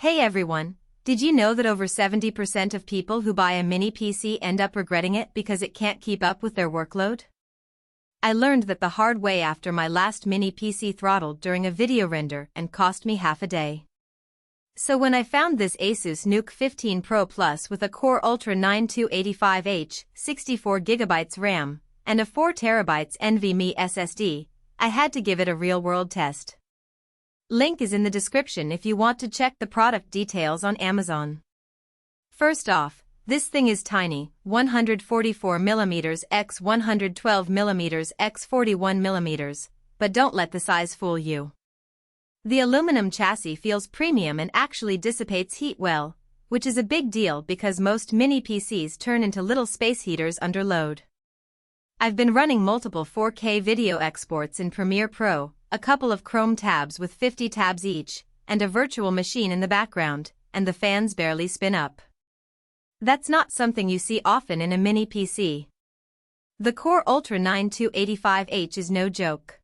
Hey everyone, did you know that over 70% of people who buy a mini PC end up regretting it because it can't keep up with their workload? I learned that the hard way after my last mini PC throttled during a video render and cost me half a day. So when I found this ASUS NUC 15 Pro Plus with a Core Ultra 9285H, 64GB RAM, and a 4TB NVMe SSD, I had to give it a real-world test. Link is in the description if you want to check the product details on Amazon. First off, this thing is tiny, 144mm x 112mm x 41mm, but don't let the size fool you. The aluminum chassis feels premium and actually dissipates heat well, which is a big deal because most mini PCs turn into little space heaters under load. I've been running multiple 4K video exports in Premiere Pro, a couple of Chrome tabs with 50 tabs each, and a virtual machine in the background, and the fans barely spin up. That's not something you see often in a mini PC. The Core Ultra 9285H is no joke.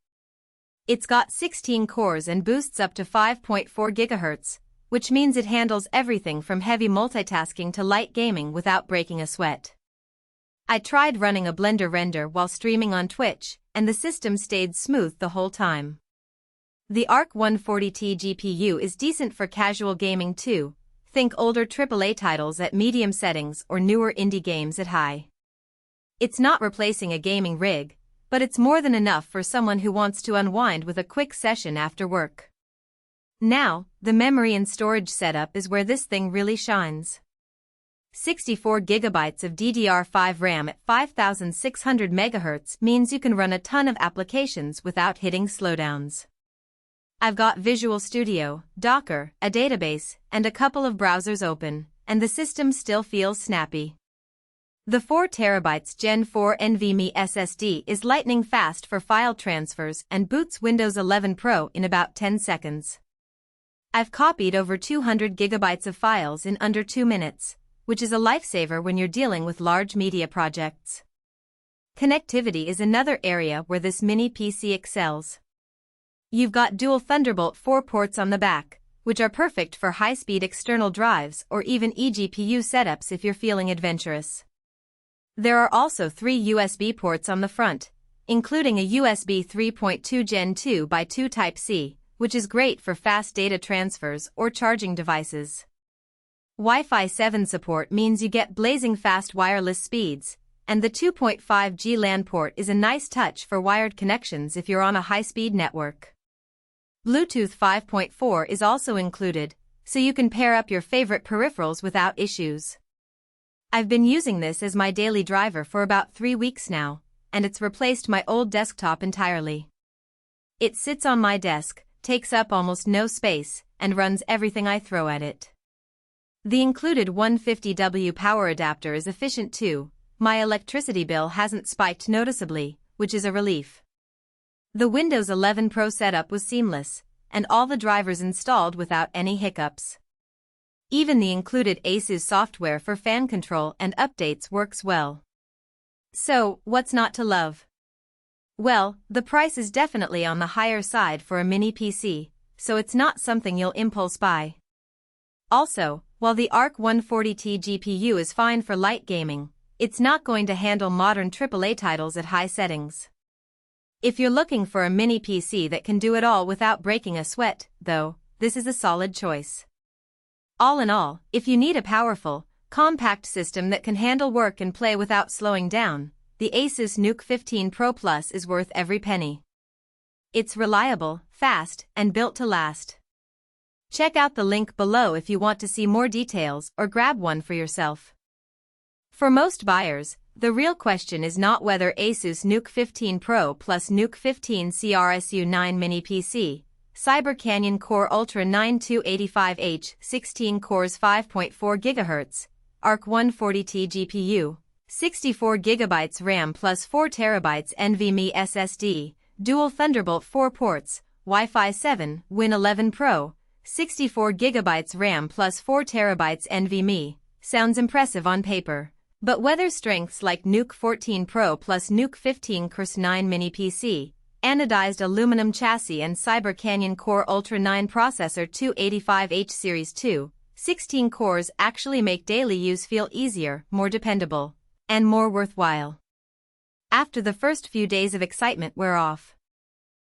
It's got 16 cores and boosts up to 5.4 GHz, which means it handles everything from heavy multitasking to light gaming without breaking a sweat. I tried running a Blender render while streaming on Twitch, and the system stayed smooth the whole time. The ARC 140T GPU is decent for casual gaming too, think older AAA titles at medium settings or newer indie games at high. It's not replacing a gaming rig, but it's more than enough for someone who wants to unwind with a quick session after work. Now, the memory and storage setup is where this thing really shines. 64GB of DDR5 RAM at 5600 MHz means you can run a ton of applications without hitting slowdowns. I've got Visual Studio, Docker, a database, and a couple of browsers open, and the system still feels snappy. The 4TB Gen 4 NVMe SSD is lightning fast for file transfers and boots Windows 11 Pro in about 10 seconds. I've copied over 200 GB of files in under 2 minutes, which is a lifesaver when you're dealing with large media projects. Connectivity is another area where this mini PC excels. You've got dual Thunderbolt 4 ports on the back, which are perfect for high-speed external drives or even eGPU setups if you're feeling adventurous. There are also 3 USB ports on the front, including a USB 3.2 Gen 2 by 2 Type-C, which is great for fast data transfers or charging devices. Wi-Fi 7 support means you get blazing fast wireless speeds, and the 2.5G LAN port is a nice touch for wired connections if you're on a high-speed network. Bluetooth 5.4 is also included, so you can pair up your favorite peripherals without issues. I've been using this as my daily driver for about 3 weeks now, and it's replaced my old desktop entirely. It sits on my desk, takes up almost no space, and runs everything I throw at it. The included 150W power adapter is efficient too. My electricity bill hasn't spiked noticeably, which is a relief. The Windows 11 Pro setup was seamless, and all the drivers installed without any hiccups. Even the included ASUS software for fan control and updates works well. So, what's not to love? Well, the price is definitely on the higher side for a mini PC, so it's not something you'll impulse buy. Also, while the ARC 140T GPU is fine for light gaming, it's not going to handle modern AAA titles at high settings. If you're looking for a mini PC that can do it all without breaking a sweat, though, this is a solid choice. All in all, if you need a powerful, compact system that can handle work and play without slowing down, the ASUS NUC 15 Pro Plus is worth every penny. It's reliable, fast, and built to last. Check out the link below if you want to see more details or grab one for yourself. For most buyers, the real question is not whether ASUS NUC 15 Pro plus NUC 15CRSU9 Mini PC, Cyber Canyon Core Ultra 9285H 16 cores 5.4 GHz, ARC 140T GPU, 64GB RAM plus 4TB NVMe SSD, dual Thunderbolt 4 ports, Wi-Fi 7, Win 11 Pro, 64GB RAM plus 4TB NVMe, sounds impressive on paper. But whether strengths like NUC 14 Pro plus NUC 15CRSU9 Mini PC, anodized aluminum chassis and Cyber Canyon Core Ultra 9 processor 285H Series 2, 16 cores actually make daily use feel easier, more dependable, and more worthwhile. After the first few days of excitement wear off,